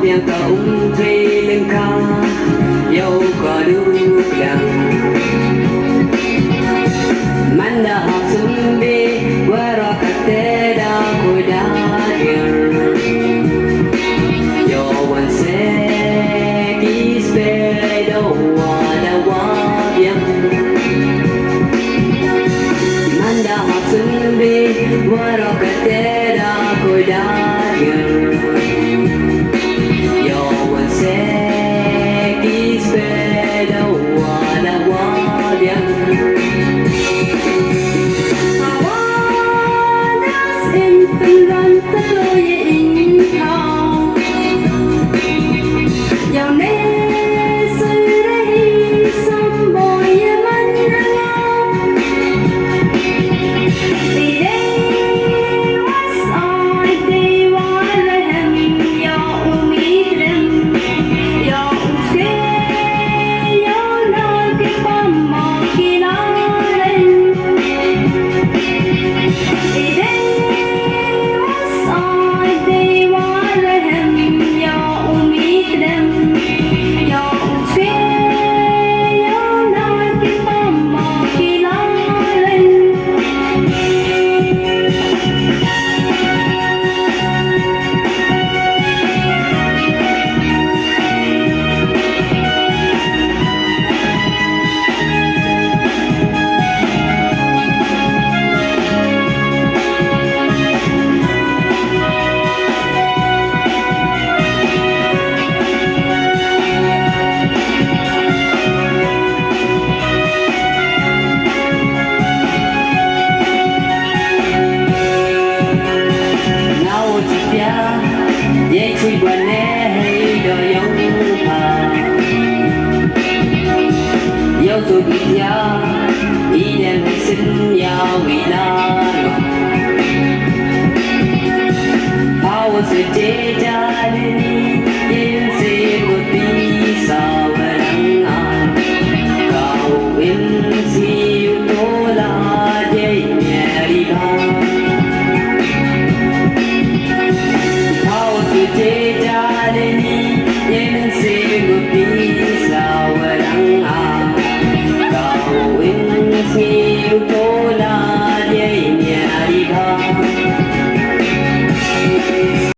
biang ka umtri lengka Yau ka duklang Manda hak sumbi Warakate da kudadir Yawan sekis bedo wada wabiang Manda hak sumbi Warakate da kudadir Yawan sekis bedo wada wabiang Dễ chui qua nè hay đòi dấu hà Dấu tôi biết nhớ Ý đem hãy xin nhau vì la Power sẽ chế cha lên